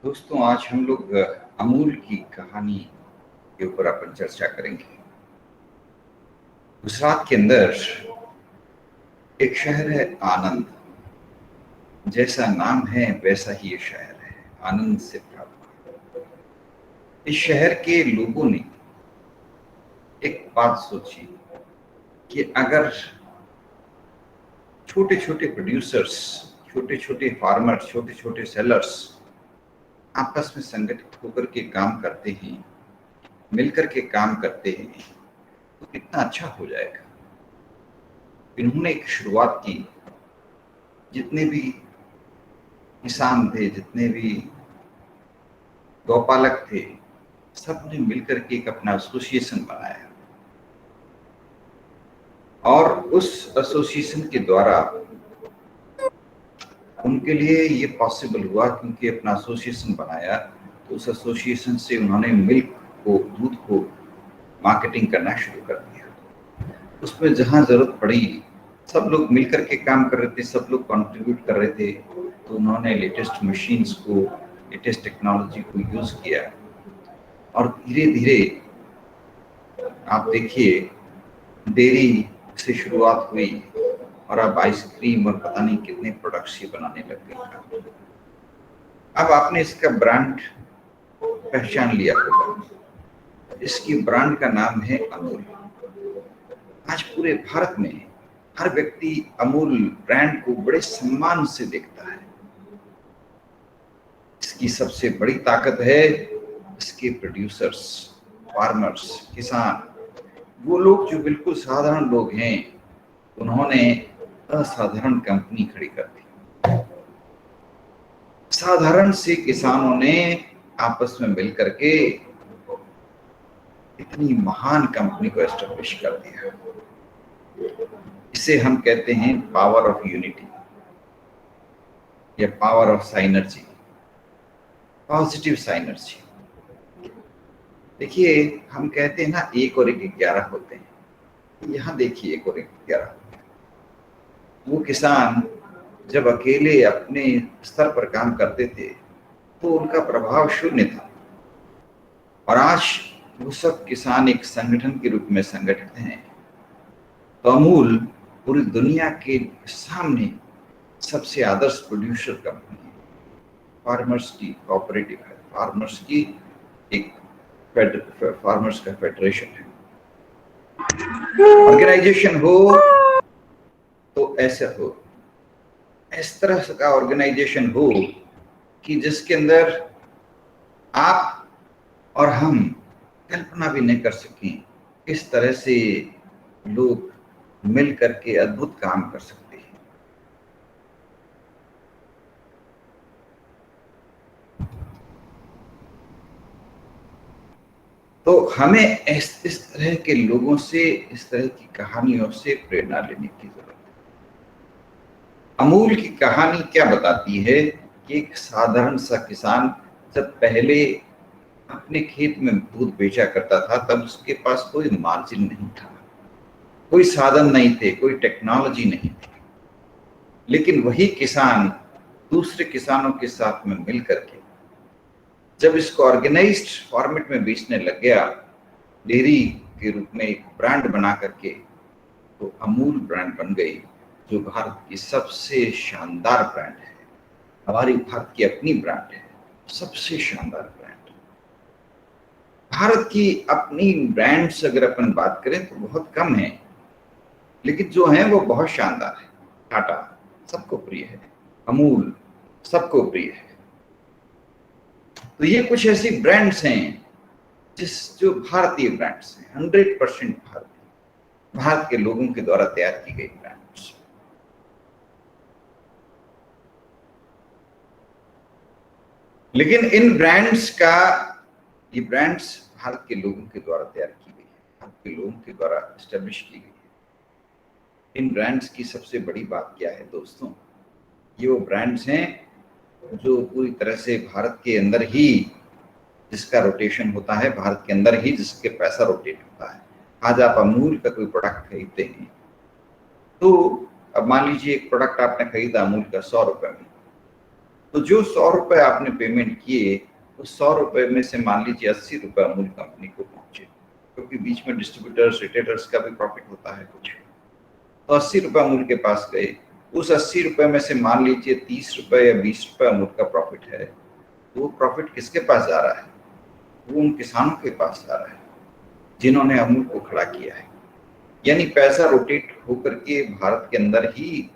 दोस्तों, आज हम लोग अमूल की कहानी के ऊपर अपन चर्चा करेंगे। गुजरात के अंदर एक शहर है आनंद। जैसा नाम है वैसा ही ये शहर है, आनंद से भरा हुआ। इस शहर के लोगों ने एक बात सोची कि अगर छोटे छोटे प्रोड्यूसर्स, छोटे छोटे फार्मर्स, छोटे छोटे सेलर्स आपस में संगठित होकर के काम करते हैं, मिलकर के काम करते हैं, तो कितना अच्छा हो जाएगा। इन्होंने एक शुरुआत की। जितने भी किसान थे, जितने भी गौपालक थे, सबने मिलकर के एक अपना एसोसिएशन बनाया और उस एसोसिएशन के द्वारा उनके लिए ये पॉसिबल हुआ, क्योंकि अपना एसोसिएशन बनाया तो उस एसोसिएशन से उन्होंने मिल्क को, दूध को मार्केटिंग करना शुरू कर दिया। उसमें जहां जरूरत पड़ी सब लोग मिलकर के काम कर रहे थे, सब लोग कंट्रीब्यूट कर रहे थे, तो उन्होंने लेटेस्ट मशीन्स को, लेटेस्ट टेक्नोलॉजी को यूज किया और धीरे धीरे आप देखिए डेयरी से शुरुआत हुई और अब आइसक्रीम और पता नहीं कितने प्रोडक्ट्स ये बनाने लग गए। अब आपने इसका ब्रांड पहचान लिया होगा। इसकी ब्रांड का नाम है अमूल। आज पूरे भारत में हर व्यक्ति अमूल ब्रांड को बड़े सम्मान से देखता है। इसकी सबसे बड़ी ताकत है इसके प्रोड्यूसर्स, फार्मर्स, किसान, वो लोग जो बिल्कुल साधारण लोग हैं, उन्होंने असाधारण कंपनी खड़ी कर दी। साधारण से किसानों ने आपस में मिलकर के इतनी महान कंपनी को एस्टेब्लिश कर दिया। इसे हम कहते हैं पावर ऑफ यूनिटी या power of synergy, positive synergy. देखिए, हम कहते हैं ना, 1 और 1 11 होते हैं। यहाँ देखिए 1 और 1 11 होते हैं। वो किसान जब अकेले अपने स्तर पर काम करते थे तो उनका प्रभाव शून्य था, और आज वो सब किसान एक संगठन के रूप में संगठित हैं। तो अमूल पूरी दुनिया के सामने सबसे आदर्श प्रोड्यूसर कंपनी है। फार्मर्स की कोऑपरेटिव है, फार्मर्स की एक फार्मर्स का फेडरेशन है। ऑर्गेनाइजेशन हो तो ऐसा हो, इस तरह का ऑर्गेनाइजेशन हो कि जिसके अंदर आप और हम कल्पना भी नहीं कर सकें इस तरह से लोग मिल करके अद्भुत काम कर सकते हैं। तो हमें इस तरह के लोगों से, इस तरह की कहानियों से प्रेरणा लेने की जरूरत है। अमूल की कहानी क्या बताती है कि एक साधारण सा किसान जब पहले अपने खेत में दूध बेचा करता था, तब उसके पास कोई मार्जिन नहीं था, कोई साधन नहीं थे, कोई टेक्नोलॉजी नहीं थी। लेकिन वही किसान दूसरे किसानों के साथ में मिल करके जब इसको ऑर्गेनाइज्ड फॉर्मेट में बेचने लग गया, डेयरी के रूप में एक ब्रांड बना करके, तो अमूल ब्रांड बन गई, जो भारत की सबसे शानदार ब्रांड है। हमारी भारत की अपनी ब्रांड है, सबसे शानदार ब्रांड। भारत की अपनी ब्रांड्स अगर अपन बात करें तो बहुत कम है, लेकिन जो है वो बहुत शानदार है। टाटा सबको प्रिय है, अमूल सबको प्रिय है। तो ये कुछ ऐसी ब्रांड्स हैं जो भारतीय ब्रांड्स हैं, 100% भारतीय, भारत के लोगों के द्वारा तैयार की गई ब्रांड्स। लेकिन इन ब्रांड्स का, ये ब्रांड्स भारत के लोगों के द्वारा तैयार की गई है, भारत के लोगों के द्वारा एस्टेब्लिश की गई है। इन ब्रांड्स की सबसे बड़ी बात क्या है दोस्तों? ये वो ब्रांड्स हैं जो पूरी तरह से भारत के अंदर ही जिसका रोटेशन होता है, भारत के अंदर ही जिसके पैसा रोटेट होता है। आज आप अमूल का कोई प्रोडक्ट खरीदते हैं तो अब मान लीजिए एक प्रोडक्ट आपने खरीदा अमूल का 100 रुपए में, तो जो 100 रुपए आपने पेमेंट किए, उस 100 रुपए में से मान लीजिए 80 रुपए अमूल कंपनी को पहुंचे, क्योंकि बीच में डिस्ट्रीब्यूटर्स, रिटेलर्स का भी प्रॉफिट होता है कुछ। तो 80 रुपए अमूल के पास गए, उस 80 रुपए में से मान लीजिए 30 रुपए या 20 रुपए अमूल का प्रॉफिट है, तो वो प्रॉफिट किसके पास जा रहा है? वो उन किसानों के पास जा रहा है जिन्होंने अमूल को खड़ा किया है। यानी पैसा रोटेट होकर के भारत के अंदर ही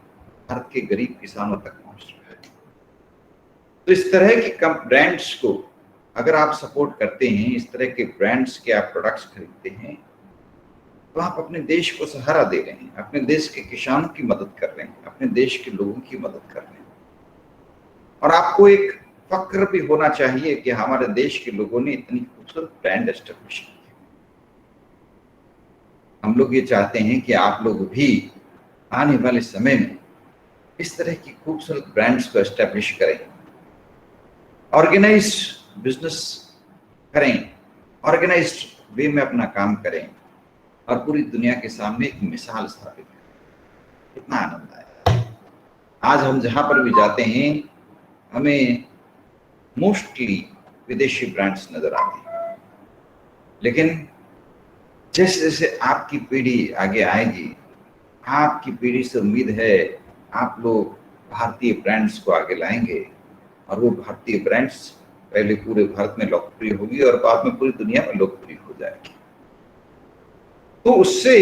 भारत के गरीब किसानों तक पहुंच रहा है। तो इस तरह के ब्रांड्स को अगर आप सपोर्ट करते हैं, इस तरह के ब्रांड्स के आप प्रोडक्ट्स खरीदते हैं, तो आप अपने देश को सहारा दे रहे हैं, अपने देश के किसानों की मदद कर रहे हैं, अपने देश के लोगों की मदद कर रहे हैं। और आपको एक फक्र भी होना चाहिए कि हमारे देश के लोगों ने इतनी खूबसूरत ब्रांड एस्टेब्लिश की। हम लोग ये चाहते हैं कि आप लोग भी आने वाले समय में इस तरह की खूबसूरत ब्रांड्स को एस्टेब्लिश करें, ऑर्गेनाइज्ड बिजनेस करें, ऑर्गेनाइज्ड वे में अपना काम करें और पूरी दुनिया के सामने एक मिसाल स्थापित करें। कितना आनंद आया। आज हम जहां पर भी जाते हैं हमें मोस्टली विदेशी ब्रांड्स नजर आते हैं, लेकिन जैसे जैसे आपकी पीढ़ी आगे आएगी, आपकी पीढ़ी से उम्मीद है आप लोग भारतीय ब्रांड्स को आगे लाएंगे और वो भारतीय ब्रांड्स पहले पूरे भारत में लोकप्रिय होगी और बाद में पूरी दुनिया में लोकप्रिय हो जाएगी। तो उससे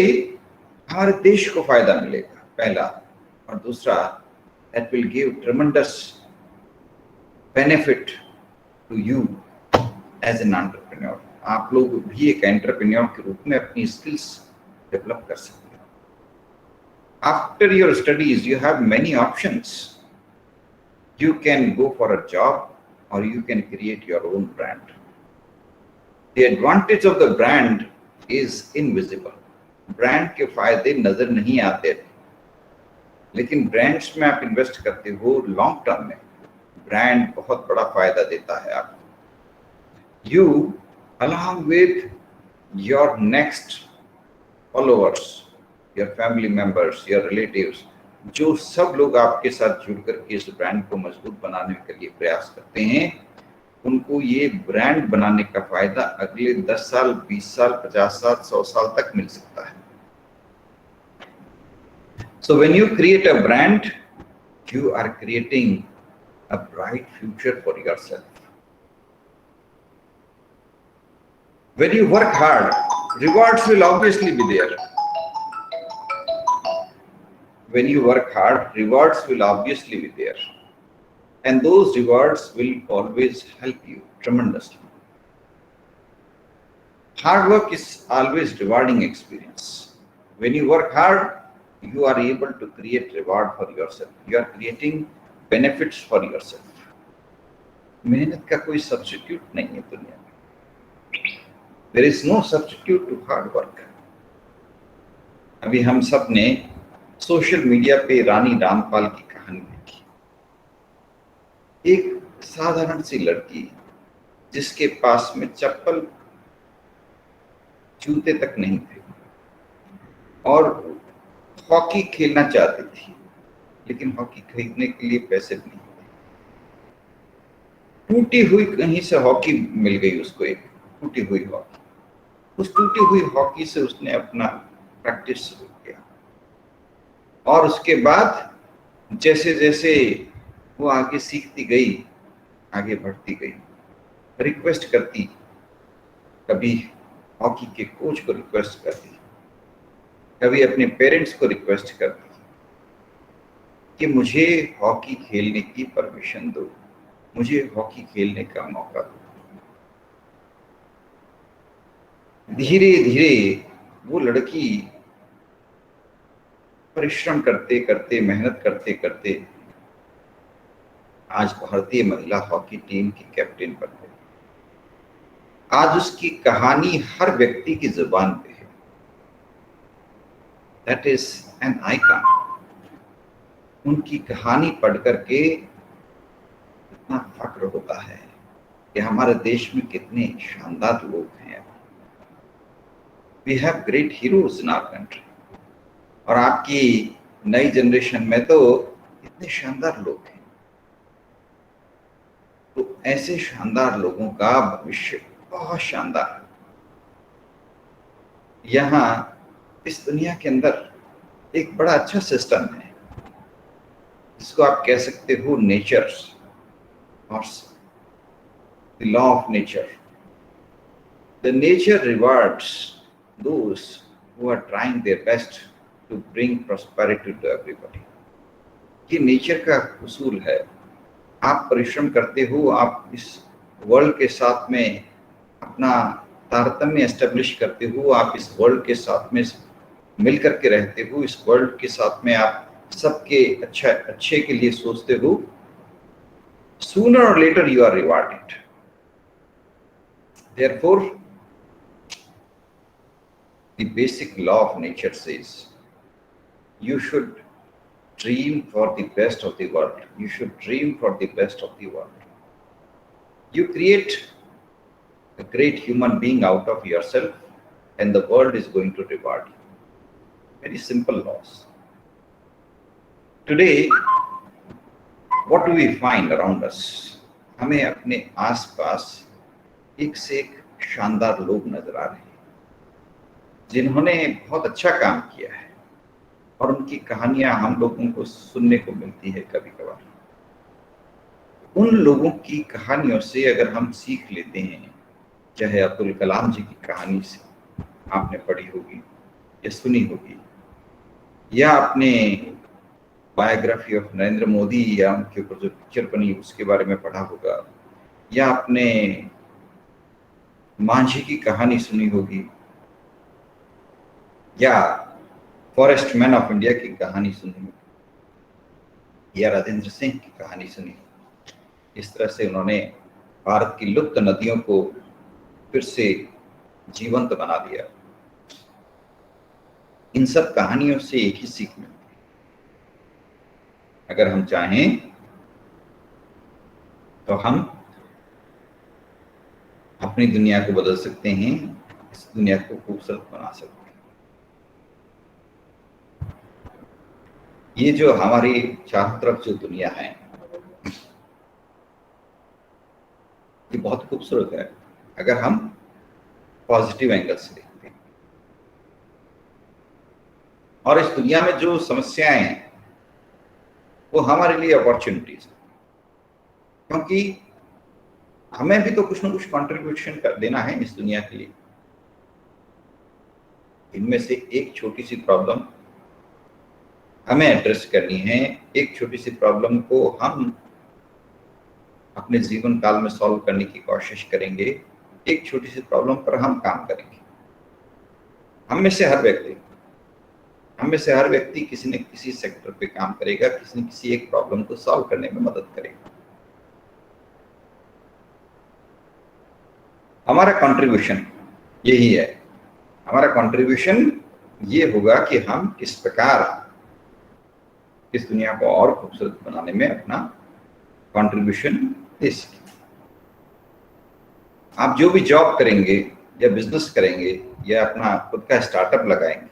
हमारे देश को फायदा मिलेगा, पहला। और दूसरा, that will give tremendous benefit to you as an entrepreneur. आप लोग भी एक एंटरप्रेन्योर के रूप में अपनी स्किल्स डेवलप कर सकते हैं। After your studies you have many options. You can go for a job or you can create your own brand. The advantage of the brand is invisible. Brand के फायदे नजर नहीं आते, लेकिन ब्रांड्स में आप इन्वेस्ट करते हो लॉन्ग टर्म में, ब्रांड बहुत बड़ा फायदा देता है आपको। You along with your next followers, your family members, your relatives, जो सब लोग आपके साथ जुड़ करके इस ब्रांड को मजबूत बनाने के लिए प्रयास करते हैं, उनको ये ब्रांड बनाने का फायदा अगले 10 साल, 20 साल, 50 साल, 100 साल तक मिल सकता है। So when you create a brand, you are creating a bright future for yourself. When you work hard, rewards will obviously be there. When you work hard, rewards will obviously be there. And those rewards will always help you tremendously. Hard work is always rewarding experience. When you work hard, you are able to create reward for yourself. You are creating benefits for yourself. मेहनत का कोई substitute नहीं है दुनिया में. There is no substitute to hard work. अभी हम सब ने सोशल मीडिया पे रानी रामपाल की कहानी देखी। एक साधारण सी लड़की जिसके पास में चप्पल, जूते तक नहीं थे और हॉकी खेलना चाहती थी, लेकिन हॉकी खरीदने के लिए पैसे नहीं थे। टूटी हुई कहीं से हॉकी मिल गई उसको, एक टूटी हुई हॉकी। उस टूटी हुई हॉकी से उसने अपना प्रैक्टिस शुरू किया और उसके बाद जैसे जैसे वो आगे सीखती गई, आगे बढ़ती गई, रिक्वेस्ट करती, कभी हॉकी के कोच को रिक्वेस्ट करती, कभी अपने पेरेंट्स को रिक्वेस्ट करती कि मुझे हॉकी खेलने की परमिशन दो, मुझे हॉकी खेलने का मौका दो। धीरे धीरे वो लड़की परिश्रम करते करते, मेहनत करते करते आज भारतीय महिला हॉकी टीम की कैप्टन बन गई। आज उसकी कहानी हर व्यक्ति की जुबान पे है। That is an icon. उनकी कहानी पढ़ करके इतना फक्र होता है कि हमारे देश में कितने शानदार लोग हैं। We have great heroes in our country. और आपकी नई जनरेशन में तो इतने शानदार लोग हैं। ऐसे शानदार लोगों का भविष्य बहुत शानदार है। यहाँ इस दुनिया के अंदर एक बड़ा अच्छा सिस्टम है, जिसको आप कह सकते हो नेचर और the law of nature. The nature rewards those who are trying their best to bring prosperity to everybody. ये नेचर का उसूल है। आप परिश्रम करते हो, आप इस वर्ल्ड के साथ में अपना तारतम्य एस्टेब्लिश करते हो, आप इस वर्ल्ड के साथ में मिल करके रहते हो, इस वर्ल्ड के साथ में आप सबके अच्छे के लिए सोचते हो, sooner or later you are rewarded. Therefore, the basic law of nature says you should dream for the best of the world. You should dream for the best of the world. You create a great human being out of yourself, and the world is going to reward you. Very simple laws. Today, what do we find around us? हमें अपने आसपास एक से एक शानदार लोग नजर आ रहे हैं, जिन्होंने बहुत अच्छा काम किया है, और उनकी कहानियां हम लोगों को सुनने को मिलती है कभी कभार। उन लोगों की कहानियों से अगर हम सीख लेते हैं, चाहे अब्दुल कलाम जी की कहानी से आपने पढ़ी होगी या सुनी होगी, या आपने बायोग्राफी ऑफ नरेंद्र मोदी या उनके ऊपर जो पिक्चर बनी उसके बारे में पढ़ा होगा, या आपने मांझी की कहानी सुनी होगी, या फॉरेस्ट मैन ऑफ इंडिया की कहानी सुनी होगी, या राजेंद्र सिंह की कहानी सुनी होगी। इस तरह से उन्होंने भारत की लुप्त नदियों को फिर से जीवंत बना दिया। इन सब कहानियों से एक ही सीख मिलती है, अगर हम चाहें तो हम अपनी दुनिया को बदल सकते हैं, इस दुनिया को खूबसूरत बना सकते हैं। ये जो हमारी चारों तरफ जो दुनिया है, ये बहुत खूबसूरत है अगर हम पॉजिटिव एंगल से देखते हैं। और इस दुनिया में जो समस्याएं हैं वो हमारे लिए अपॉर्चुनिटीज है, क्योंकि हमें भी तो कुछ ना कुछ कंट्रीब्यूशन कर देना है इस दुनिया के लिए। इनमें से एक छोटी सी प्रॉब्लम हमें एड्रेस करनी है, एक छोटी सी प्रॉब्लम को हम अपने जीवन काल में सॉल्व करने की कोशिश करेंगे, एक छोटी सी प्रॉब्लम पर हम काम करेंगे। हम में से हर व्यक्ति किसी न किसी सेक्टर पे काम करेगा, किसी न किसी एक प्रॉब्लम को सॉल्व करने में मदद करेगा। हमारा कंट्रीब्यूशन यही है। हमारा कंट्रीब्यूशन ये होगा कि हम किस प्रकार इस दुनिया को और खूबसूरत बनाने में अपना कंट्रीब्यूशन दे सकें। आप जो भी जॉब करेंगे या बिजनेस करेंगे या अपना खुद का स्टार्टअप लगाएंगे,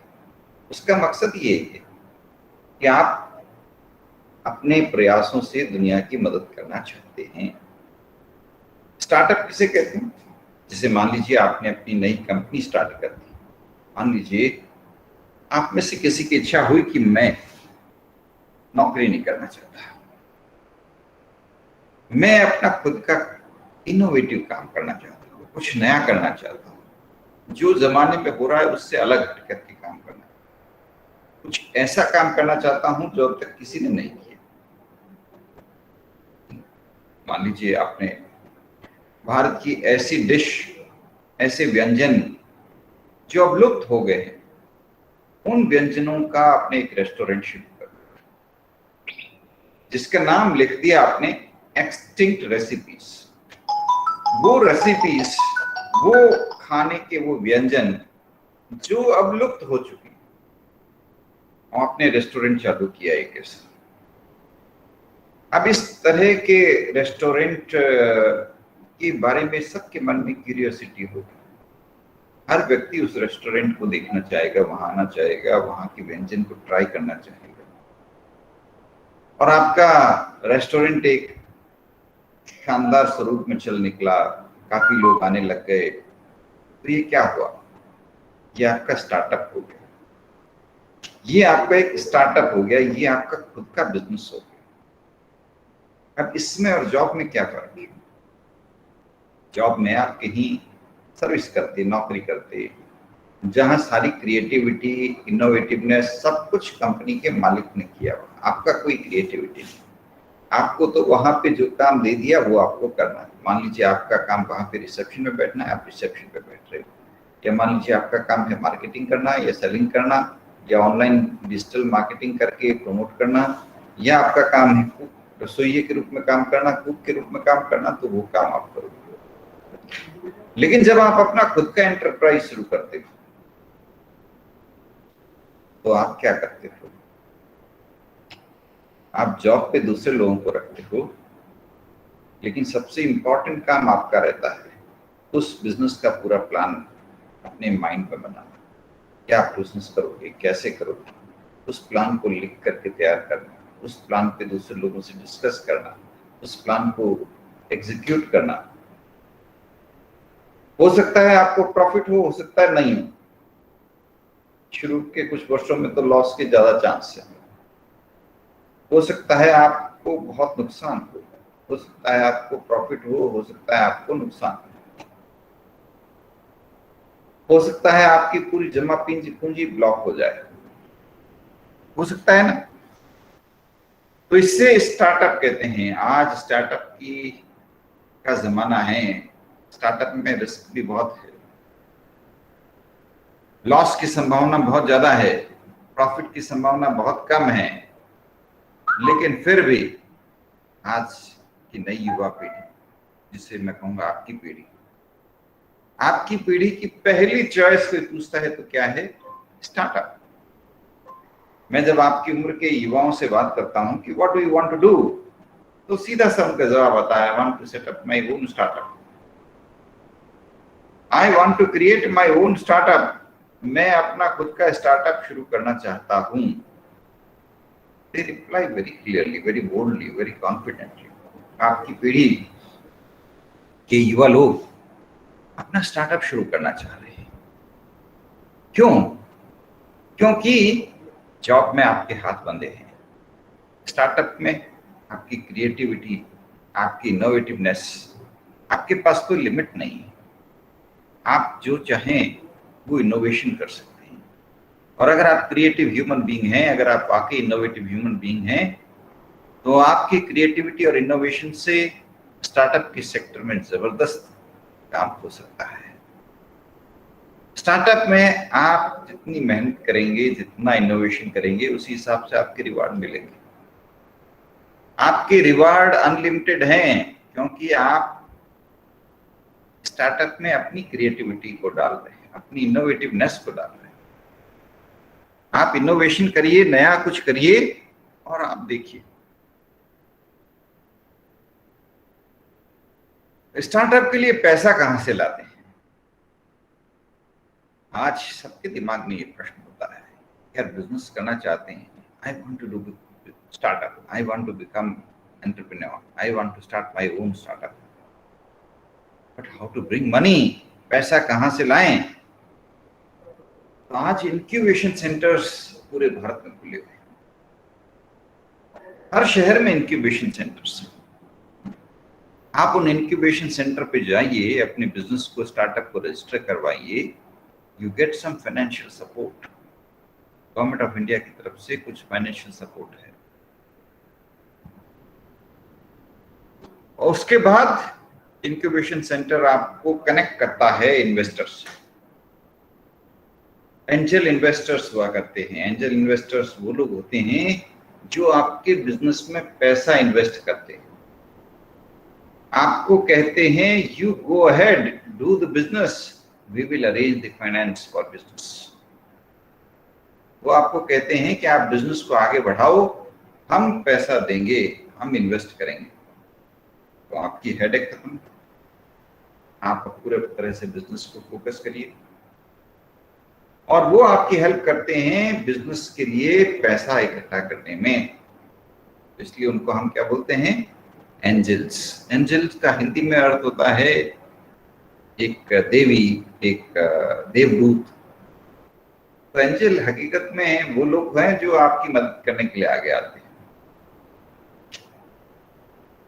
उसका मकसद ये है कि आप अपने प्रयासों से दुनिया की मदद करना चाहते हैं। स्टार्टअप किसे कहते हैं? जैसे मान लीजिए आपने अपनी नई कंपनी स्टार्ट कर दी। मान लीजिए आप में से किसी की इच्छा हुई कि मैं नौकरी नहीं करना चाहता, मैं अपना खुद का इनोवेटिव काम करना चाहता हूँ, कुछ नया करना चाहता हूँ, जो जमाने में हो रहा है उससे अलग हट करके काम करना, कुछ ऐसा काम करना चाहता हूं जो अब तक किसी ने नहीं किया। मान लीजिए आपने भारत की ऐसी डिश, ऐसे व्यंजन जो अब लुप्त हो गए हैं, उन व्यंजनों का आपने एक रेस्टोरेंट शुरू कर दिया, जिसका नाम लिख दिया आपने एक्सटिंक्ट रेसिपीज। वो रेसिपीज, वो खाने के वो व्यंजन जो अब लुप्त हो चुके हैं, आपने रेस्टोरेंट चालू किया एक ऐसा। अब इस तरह के रेस्टोरेंट के बारे में सबके मन में क्यूरियोसिटी होगी। हर व्यक्ति उस रेस्टोरेंट को देखना चाहेगा, वहां आना चाहेगा, वहां के व्यंजन को ट्राई करना चाहेगा। और आपका रेस्टोरेंट एक शानदार स्वरूप में चल निकला, काफी लोग आने लग गए, तो ये क्या हुआ? ये आपका स्टार्टअप हो गया, ये आपका एक स्टार्टअप हो गया, ये आपका खुद का बिजनेस हो गया। अब इसमें और जॉब में क्या फर्क है? जॉब में आप कहीं सर्विस करते, नौकरी करते, जहां सारी क्रिएटिविटी, इनोवेटिवनेस सब कुछ कंपनी के मालिक ने किया, आपका कोई क्रिएटिविटी नहीं। आपको तो वहां पे जो काम दे दिया वो आपको करना है। मान लीजिए आपका काम वहां पे रिसेप्शन में बैठना है, आप रिसेप्शन पे बैठ रहे हो, या मान लीजिए आपका काम है मार्केटिंग करना या सेलिंग करना या ऑनलाइन डिजिटल मार्केटिंग करके प्रमोट करना, या आपका काम है कुक, रसोइये के रूप में काम करना, कुक के रूप में काम करना, तो वो काम आप करोगे। लेकिन जब आप अपना खुद का एंटरप्राइज शुरू करते हो तो आप क्या करते हो? आप जॉब पे दूसरे लोगों को रखते हो, लेकिन सबसे इंपॉर्टेंट काम आपका रहता है उस बिजनेस का पूरा प्लान अपने माइंड में बनाना। क्या आप बिजनेस करोगे, कैसे करोगे, उस प्लान को लिख करके तैयार करना, उस प्लान पे दूसरे लोगों से डिस्कस करना, उस प्लान को एग्जीक्यूट करना। हो सकता है आपको प्रॉफिट हो सकता है नहीं हो। शुरू के कुछ वर्षों में तो लॉस के ज्यादा चांस है। हो सकता है आपको बहुत नुकसान हो सकता है आपको प्रॉफिट हो सकता है आपको नुकसान हो सकता है आपकी पूरी जमा पूंजी ब्लॉक हो जाए, हो सकता है ना। तो इससे स्टार्टअप कहते हैं। आज स्टार्टअप की का जमाना है, स्टार्टअप में रिस्क भी बहुत है, लॉस की संभावना बहुत ज्यादा है, प्रॉफिट की संभावना बहुत कम है। लेकिन फिर भी आज की नई युवा पीढ़ी, जिसे मैं कहूंगा आपकी पीढ़ी की पहली चॉइस कोई पूछता है तो क्या है? स्टार्टअप। मैं जब आपकी उम्र के युवाओं से बात करता हूं कि what do you want to do, तो सीधा सा उनका जवाब आता है, I want to set up my own startup, I want to create my own startup. मैं अपना खुद का स्टार्टअप शुरू करना चाहता हूं। They reply very clearly, very boldly, very confidently. आपकी पीढ़ी के युवा लोग अपना स्टार्टअप शुरू करना चाह रहे हैं। क्यों? क्योंकि जॉब में आपके हाथ बंधे हैं, स्टार्टअप में आपकी क्रिएटिविटी, आपकी इनोवेटिवनेस, आपके पास कोई लिमिट नहीं है। आप जो चाहें वो इनोवेशन कर सकते हैं। और अगर आप क्रिएटिव ह्यूमन बीइंग हैं, अगर आप वाकई इनोवेटिव ह्यूमन बीइंग हैं, तो आपकी क्रिएटिविटी और इनोवेशन से स्टार्टअप के सेक्टर में जबरदस्त काम हो सकता है। स्टार्टअप में आप जितनी मेहनत करेंगे, जितना इनोवेशन करेंगे, उसी हिसाब से आपके रिवार्ड मिलेंगे। आपके रिवार्ड अनलिमिटेड हैं, क्योंकि आप स्टार्टअप में अपनी क्रिएटिविटी को डाल रहे हैं, अपनी इनोवेटिवनेस को डाल रहे हैं। आप इनोवेशन करिए, नया कुछ करिए और आप देखिए स्टार्टअप के लिए पैसा कहां से लाते हैं। आज सबके दिमाग में ये प्रश्न होता है, यार बिजनेस करना चाहते हैं, I want to do startup, I want to become entrepreneur, I want to start my own startup, but how to bring money, पैसा कहां से लाएं। तो आज इंक्यूबेशन सेंटर्स पूरे भारत में खुले हुए हैं, हर शहर में इंक्यूबेशन सेंटर्स हैं। आप उन इंक्यूबेशन सेंटर पे जाइए, अपने बिजनेस को, स्टार्टअप को रजिस्टर करवाइए, you get some financial support. Government of India की तरफ से कुछ फाइनेंशियल सपोर्ट है। और उसके बाद इंक्यूबेशन सेंटर आपको कनेक्ट करता है इन्वेस्टर्स से। एंजल इन्वेस्टर्स हुआ करते हैं। एंजल इन्वेस्टर्स वो लोग होते हैं जो आपके बिजनेस में पैसा इन्वेस्ट करते हैं। आपको कहते हैं you go ahead, do the business, we will arrange the finance for business. वो आपको कहते हैं कि आप बिजनेस को आगे बढ़ाओ, हम पैसा देंगे, हम इन्वेस्ट करेंगे। तो आपकी हेडेक खत्म, आप पूरे तरह से बिजनेस को फोकस करिए। और वो आपकी हेल्प करते हैं बिजनेस के लिए पैसा इकट्ठा करने में। इसलिए उनको हम क्या बोलते हैं? एंजल्स, एंजल्स का हिंदी में अर्थ होता है एक देवी, एक देवदूत। तो एंजल हकीकत में वो लोग हैं जो आपकी मदद करने के लिए आगे आते हैं।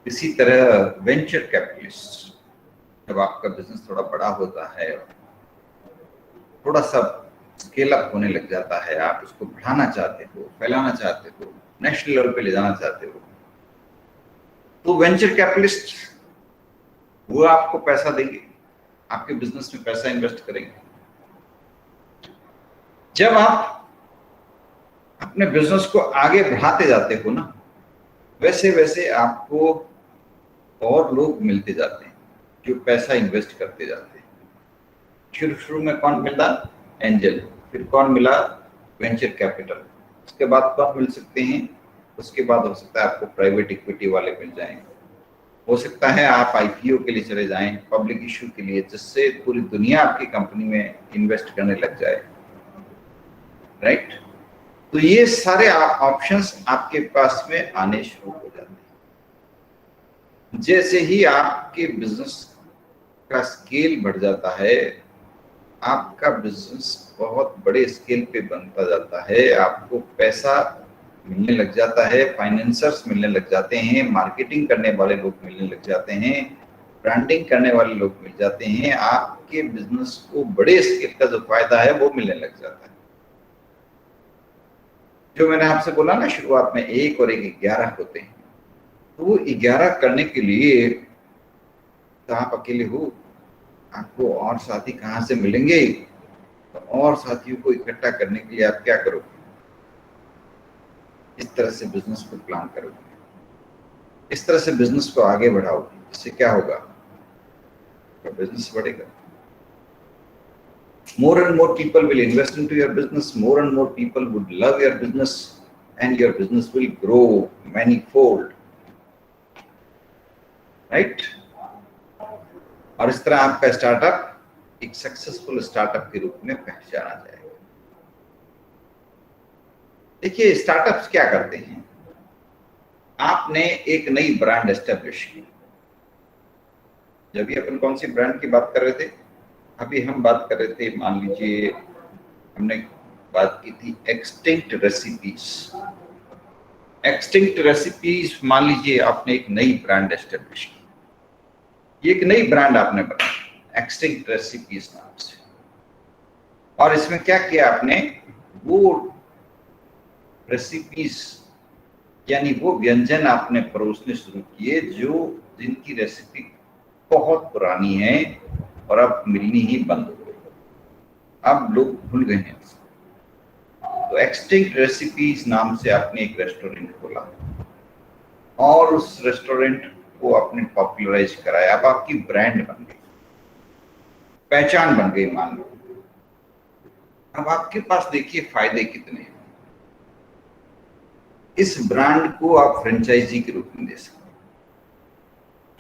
इसी तरह वेंचर कैपिटलिस्ट, जब आपका बिजनेस थोड़ा बड़ा होता है, थोड़ा सा स्केल अप होने लग जाता है, आप उसको बढ़ाना चाहते हो, फैलाना चाहते हो, नेशनल लेवल पे ले जाना चाहते हो, तो वेंचर कैपिटलिस्ट वो आपको पैसा देंगे, आपके बिजनेस में पैसा इन्वेस्ट करेंगे। जब आप अपने बिजनेस को आगे बढ़ाते जाते हो ना, वैसे वैसे आपको और लोग मिलते जाते हैं जो पैसा इन्वेस्ट करते जाते हैं। शुरू शुरू में कौन मिला? एंजल। फिर कौन मिला? Venture capital. उसके बाद कौन मिल सकते हैं? उसके बाद हो सकता है आपको प्राइवेट इक्विटी वाले मिल जाएंगे, हो सकता है आप आईपीओ के लिए चले जाएं, पब्लिक इश्यू के लिए, जिससे पूरी दुनिया आपकी कंपनी में इन्वेस्ट करने लग जाए, राइट। तो ये सारे ऑप्शंस आपके पास में आने शुरू हो जाते हैं। जैसे ही आपके बिजनेस का स्केल बढ़ जाता है, आपका बिजनेस बहुत बड़े स्केल पे बनता जाता है, आपको पैसा मिलने लग जाता है, फाइनेंसर्स मिलने लग जाते हैं, मार्केटिंग करने वाले लोग मिलने लग जाते हैं, ब्रांडिंग करने वाले लोग मिल जाते हैं, आपके बिजनेस को बड़े स्केल का जो फायदा है वो मिलने लग जाता है। जो मैंने आपसे बोला ना शुरुआत में, 1 और 1 11 होते हैं, तो वो 11 करने के लिए तो आप अकेले हो, आपको और साथी कहाँ से मिलेंगे? तो और साथियों को इकट्ठा करने के लिए आप क्या करोगे? इस तरह से बिजनेस को प्लान करोगे, इस तरह से बिजनेस को आगे बढ़ाओगे। इससे क्या होगा? तो बिजनेस बढ़ेगा। More and more people will invest into your business, more and more people would love your business, and your business will grow manifold, right? और इस तरह आपका स्टार्टअप एक सक्सेसफुल स्टार्टअप के रूप में पहचाना जाएगा। देखिए, स्टार्टअप्स क्या करते हैं? आपने एक नई ब्रांड एस्टेब्लिश की। जब भी अपन कौन सी ब्रांड की बात कर रहे थे? अभी हम बात कर रहे थे, मान लीजिए हमने बात की थी एक्सटिंक्ट रेसिपीज। एक्सटिंक्ट रेसिपीज, मान लीजिए आपने एक नई ब्रांड एस्टेब्लिश की, ये एक नई ब्रांड आपने बनाई एक्सटिंक्ट रेसिपीज नाम से। और इसमें क्या किया आपने? वो रेसिपीज यानी वो व्यंजन आपने परोसने शुरू किए जो जिनकी रेसिपी बहुत पुरानी है और अब मिलनी ही बंद हो गई, अब लोग भूल गए हैं। तो एक्सटिंक्ट रेसिपीज नाम से आपने एक रेस्टोरेंट खोला और उस रेस्टोरेंट को आपने पॉपुलराइज कराया। अब आपकी ब्रांड बन गई, पहचान बन गई मान लो। अब आपके पास देखिए फायदे कितने हैं। इस ब्रांड को आप फ्रेंचाइजी के रूप में दे सकते हैं।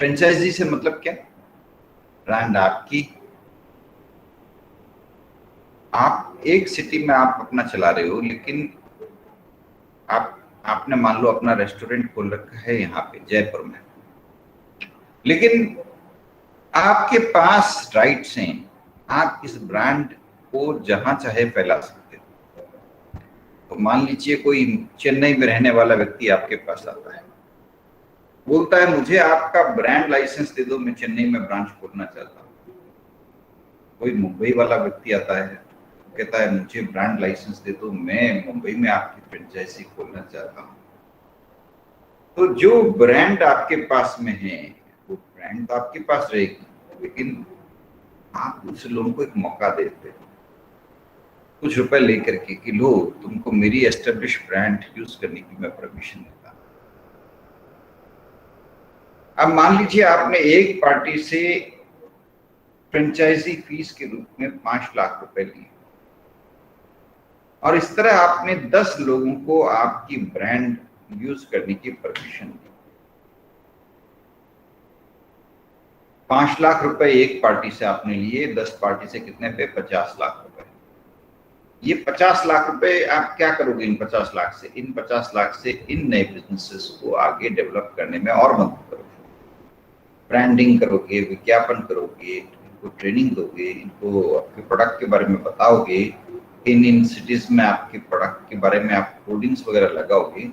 फ्रेंचाइजी से मतलब क्या? ब्रांड आपकी, आप एक सिटी में आप अपना चला रहे हो, लेकिन आपने मान लो अपना रेस्टोरेंट खोल रखा है यहाँ पे जयपुर में, लेकिन आपके पास राइट्स हैं, आप इस ब्रांड को जहां चाहे फैला सकते हो। तो मान लीजिए कोई चेन्नई में रहने वाला व्यक्ति आपके पास आता है, बोलता है मुझे आपका ब्रांड लाइसेंस दे दो, मैं चेन्नई में ब्रांच खोलना चाहता हूँ। कोई मुंबई वाला व्यक्ति आता है, कहता है मुझे ब्रांड लाइसेंस दे दो, मैं मुंबई में आपकी फ्रेंचाइजी खोलना चाहता हूँ। तो जो ब्रांड आपके पास में है वो ब्रांड तो आपके पास रहेगी, लेकिन आप दूसरे लोगों को एक मौका देते हो कुछ रुपए लेकर के कि लो तुमको मेरी एस्टेब्लिश ब्रांड यूज करने की मैं परमिशन देता हूं। अब मान लीजिए आपने एक पार्टी से फ्रेंचाइजी फीस के रूप में 5 लाख रुपए लिए और इस तरह आपने 10 लोगों को आपकी ब्रांड यूज करने की परमिशन दी। 5 लाख रुपए एक पार्टी से आपने लिए, 10 पार्टी से कितने पे? 50 लाख रुपए। ये 50 लाख रुपए आप क्या करोगे इन 50 लाख से? इन 50 लाख से इन नए बिजनेसेस को आगे डेवलप करने में और मदद करोगे। ब्रांडिंग करोगे, विज्ञापन करोगे, इनको ट्रेनिंग दोगे, इनको आपके प्रोडक्ट के बारे में बताओगे, इन सिटीज में आपके प्रोडक्ट के बारे में आप होर्डिंग्स वगैरह लगाओगे,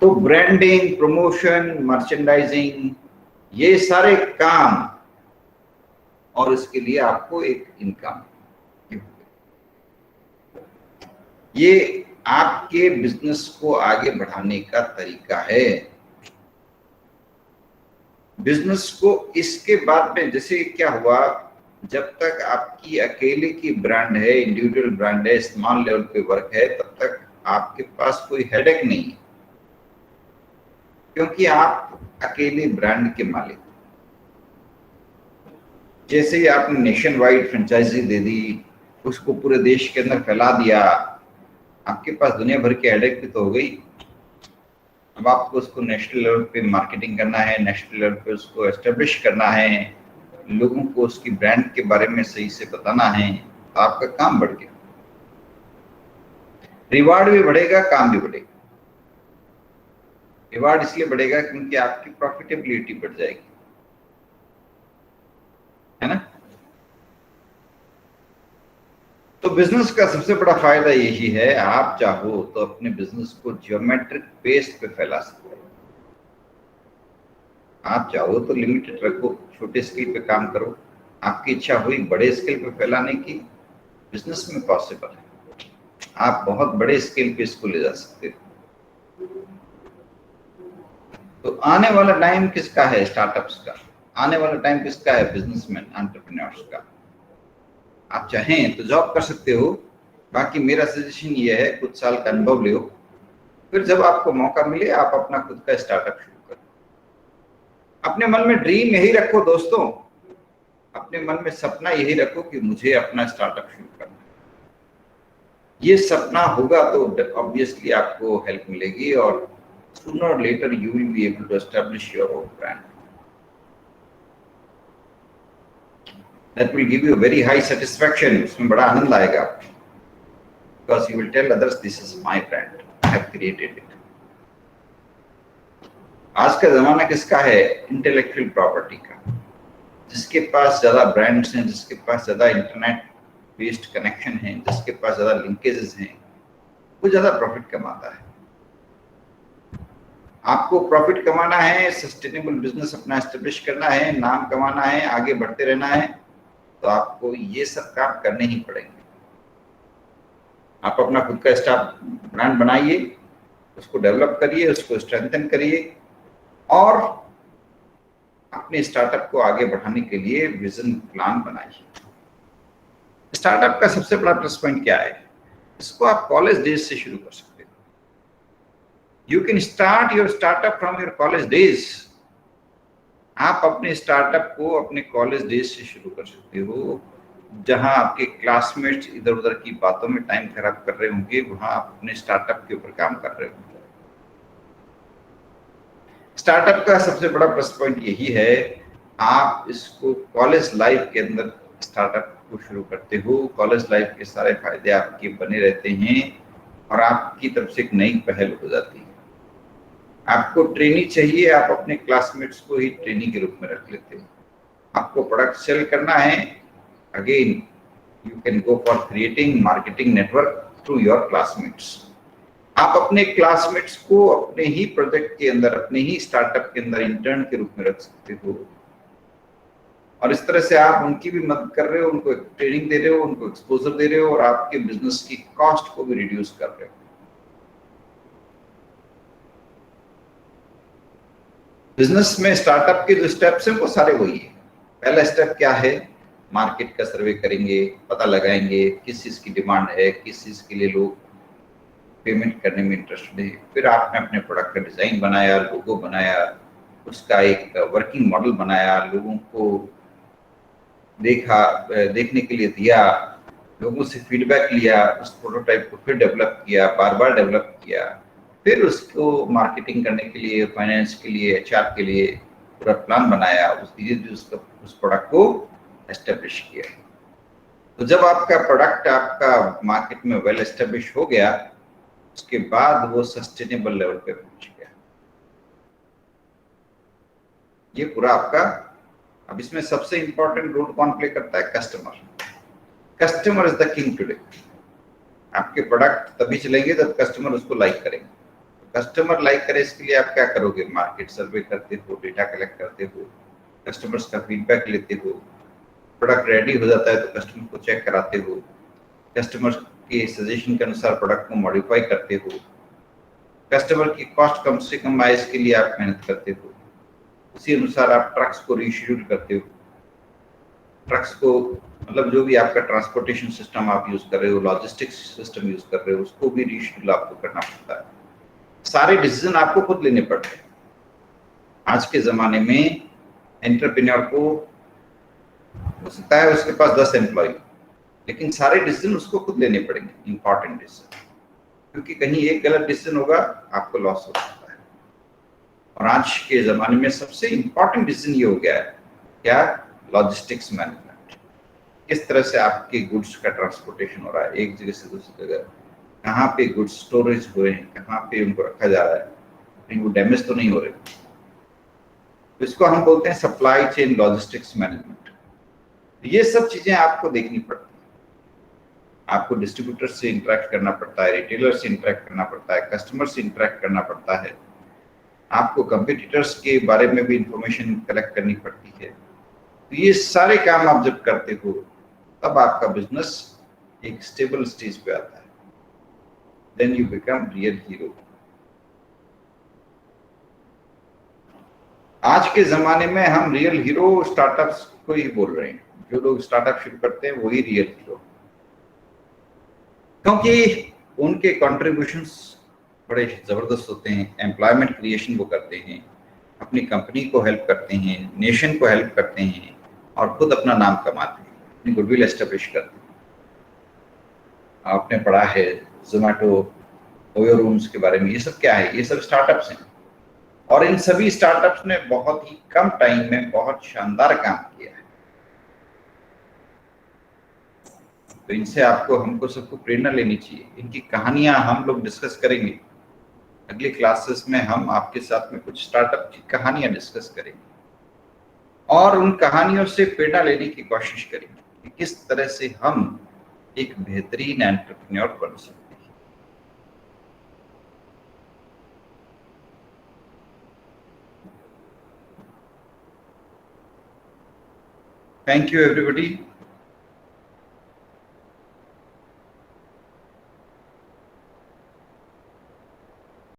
तो ब्रांडिंग, प्रमोशन, मर्चेंडाइजिंग, ये सारे काम, और इसके लिए आपको एक इनकम, ये आपके बिजनेस को आगे बढ़ाने का तरीका है। बिजनेस को इसके बाद में जैसे क्या हुआ, जब तक आपकी अकेले की ब्रांड है, इंडिविजुअल ब्रांड है, स्मॉल लेवल पे वर्क है, तब तक आपके पास कोई हेडेक नहीं है, क्योंकि आप अकेले ब्रांड के मालिक। जैसे ही आपने नेशन वाइड फ्रेंचाइजी दे दी, उसको पूरे देश के अंदर फैला दिया, आपके पास दुनिया भर की हेडेक भी तो हो गई। अब आपको उसको नेशनल लेवल पे मार्केटिंग करना है, नेशनल लेवल पे उसको एस्टेब्लिश करना है, लोगों को उसकी ब्रांड के बारे में सही से बताना है, तो आपका काम बढ़ गया, रिवार्ड भी बढ़ेगा, काम भी बढ़ेगा। रिवार्ड इसलिए बढ़ेगा क्योंकि आपकी प्रॉफिटेबिलिटी बढ़ जाएगी, है ना। तो बिजनेस का सबसे बड़ा फायदा यही है, आप चाहो तो अपने बिजनेस को जियोमेट्रिक बेस पे फैला सकते हो। आप चाहो तो लिमिटेड रखो, छोटे स्केल पे काम करो, आपकी इच्छा हुई बड़े स्केल पे फैलाने की, बिजनेस में पॉसिबल है, आप बहुत बड़े स्केल पे इसको ले जा सकते हो। तो आने वाला टाइम किसका है? स्टार्टअप्स का। आने वाला टाइम किसका है? बिजनेसमैन, एंटरप्रेन्योर्स का। आप चाहें तो जॉब कर सकते हो, बाकी मेरा सजेशन ये है कुछ साल का अनुभव लो, फिर जब आपको मौका मिले आप अपना खुद का स्टार्टअप शुरू करो। अपने मन में ड्रीम यही रखो दोस्तों, अपने मन में सपना यही रखो कि मुझे अपना स्टार्टअप शुरू करना है। ये सपना होगा तो ऑब्वियसली आपको हेल्प मिलेगी, और sooner or later you will be able to establish your own brand. That will give you a very high satisfaction. उसमें बड़ा आनंद आएगा, because you will tell others this is my brand, I have created it. आज का जमाना किसका है? Intellectual property का। जिसके पास ज्यादा ब्रांड्स हैं, जिसके पास ज्यादा इंटरनेट बेस्ड कनेक्शन है, जिसके पास ज्यादा लिंकेजेस हैं, वो ज्यादा प्रॉफिट कमाता है। आपको प्रॉफिट कमाना है, सस्टेनेबल बिजनेस अपना एस्टेब्लिश करना है, नाम कमाना है, आगे बढ़ते रहना है, तो आपको ये सब काम करने ही पड़ेंगे। आप अपना खुद का स्टाफ ब्रांड बनाइए, उसको डेवलप करिए, उसको स्ट्रेंथन करिए, और अपने स्टार्टअप को आगे बढ़ाने के लिए विजन प्लान बनाइए। स्टार्टअप का सबसे बड़ा प्लस पॉइंट क्या है? इसको आप कॉलेज डेज से शुरू कर सकते हो। You can start your startup from your college days. आप अपने स्टार्टअप को अपने कॉलेज डेज से शुरू कर सकते हो, जहां आपके क्लासमेट्स इधर उधर की बातों में टाइम खराब कर रहे होंगे, वहां आप अपने स्टार्टअप के ऊपर काम कर रहे होंगे। स्टार्टअप का सबसे बड़ा प्लस पॉइंट यही है, आप इसको कॉलेज लाइफ के अंदर स्टार्टअप को शुरू करते हो, कॉलेज लाइफ के सारे फायदे आपके बने रहते हैं, और आपकी तरफ से एक नई पहल हो जाती है। आपको ट्रेनी चाहिए, आप अपने क्लासमेट्स को ही ट्रेनी के रूप में रख लेते हैं। आपको प्रोडक्ट सेल करना है, again you can go for creating marketing network through your classmates. आप अपने क्लासमेट्स को अपने ही प्रोजेक्ट के अंदर, अपने ही स्टार्टअप के अंदर इंटर्न के रूप में रख सकते हो, और इस तरह से आप उनकी भी मदद कर रहे हो, उनको ट्रेनिंग दे रहे हो, उनको एक्सपोजर दे रहे हो, और आपके बिजनेस की कॉस्ट को भी रिड्यूस कर रहे हो। बिजनेस में स्टार्टअप के जो स्टेप्स हैं वो सारे वही है। पहला स्टेप क्या है? मार्केट का सर्वे करेंगे, पता लगाएंगे किस चीज की डिमांड है, किस चीज के लिए लोग पेमेंट करने में इंटरेस्टेड है। फिर आपने अपने प्रोडक्ट का डिजाइन बनाया, लोगो बनाया, उसका एक वर्किंग मॉडल बनाया, लोगों को देखने के लिए दिया, लोगों से फीडबैक लिया, उस प्रोटोटाइप को फिर डेवलप किया, बार बार डेवलप किया, फिर उसको मार्केटिंग करने के लिए, फाइनेंस के लिए, एचआर के लिए पूरा प्लान बनाया, उस प्रोडक्ट को एस्टेब्लिश किया। तो जब आपका प्रोडक्ट आपका मार्केट में वेल एस्टेब्लिश हो गया, उसके बाद वो सस्टेनेबल लेवल पे पहुंच गया। ये पूरा आपका अब इसमें सबसे इंपॉर्टेंट रोल कौन प्ले करता है? Customer. Customer is the king today. आपके प्रोडक्ट तभी चलेंगे जब कस्टमर उसको लाइक करेंगे। कस्टमर लाइक करे इसके लिए आप क्या करोगे? मार्केट सर्वे करते हो, डेटा कलेक्ट करते हो, कस्टमर्स का फीडबैक लेते हो, प्रोडक्ट रेडी हो जाता है तो कस्टमर को चेक कराते हो, कस्टमर के सजेशन के अनुसार प्रोडक्ट को मॉडिफाई करते हो, कस्टमर की कॉस्ट कम से कम आए इसके लिए आप मेहनत करते हो, उसी अनुसार आप ट्रक्स को रीशेड्यूल करते हो। ट्रक्स को मतलब जो भी आपका ट्रांसपोर्टेशन सिस्टम आप यूज कर रहे हो, लॉजिस्टिक्स सिस्टम यूज कर रहे हो, उसको भी रीशेड्यूल आपको करना पड़ता है। सारे डिसीजन आपको खुद लेने पड़ते हैं। आज के जमाने में एंटरप्रेन्योर को हो सकता है उसके पास 10 एम्प्लॉय, लेकिन सारे डिसीजन उसको खुद लेने पड़ेंगे, इंपॉर्टेंट डिसीजन, क्योंकि कहीं एक गलत डिसीजन होगा आपको लॉस हो सकता है। और आज के जमाने में सबसे इंपॉर्टेंट डिसीजन ये हो गया है क्या? Logistics management. किस तरह से आपके गुड्स का ट्रांसपोर्टेशन हो रहा है एक जगह से दूसरी जगह, कहाँ पे गुड्स स्टोरेज हुए हैं, कहाँ पे उनको रखा जा रहा है, कहीं वो डैमेज तो नहीं हो रहे। इसको हम बोलते हैं सप्लाई चेन लॉजिस्टिक्स मैनेजमेंट। ये सब चीजें आपको देखनी पड़ती है। आपको डिस्ट्रीब्यूटर से इंटरेक्ट करना पड़ता है, रिटेलर से इंटरेक्ट करना पड़ता है, कस्टमर से इंटरेक्ट करना पड़ता है, आपको कंपटीटर्स के बारे में भी इंफॉर्मेशन कलेक्ट करनी पड़ती है। तो ये सारे काम आप जब करते हो तब आपका बिजनेस एक स्टेबल स्टेज पे आता है। Then you become real hero. आज के जमाने में हम रियल हीरो स्टार्टअप्स को ही बोल रहे हैं। जो लोग स्टार्टअप शुरू करते हैं वही रियल हीरो, क्योंकि उनके कंट्रीब्यूशंस बड़े जबरदस्त होते हैं। एम्प्लॉयमेंट क्रिएशन वो करते हैं, अपनी कंपनी को हेल्प करते हैं, नेशन को हेल्प करते हैं और खुद अपना नाम कमाते हैं, अपनी गुडविल एस्टेब्लिश करते हैं। आपने पढ़ा है जोमेटो, ओयो रूम्स के बारे में, ये सब क्या है? ये सब स्टार्टअप्स हैं और इन सभी स्टार्टअप्स ने बहुत ही कम टाइम में बहुत शानदार काम किया है। तो इनसे आपको हमको सबको प्रेरणा लेनी चाहिए। इनकी कहानियां हम लोग डिस्कस करेंगे अगली क्लासेस में। हम आपके साथ में कुछ स्टार्टअप की कहानियां डिस्कस करेंगे और उन कहानियों से प्रेरणा लेने की कोशिश करेंगे कि किस तरह से हम एक बेहतरीन एंटरप्रेन्योर बन सकते हैं। Thank you everybody.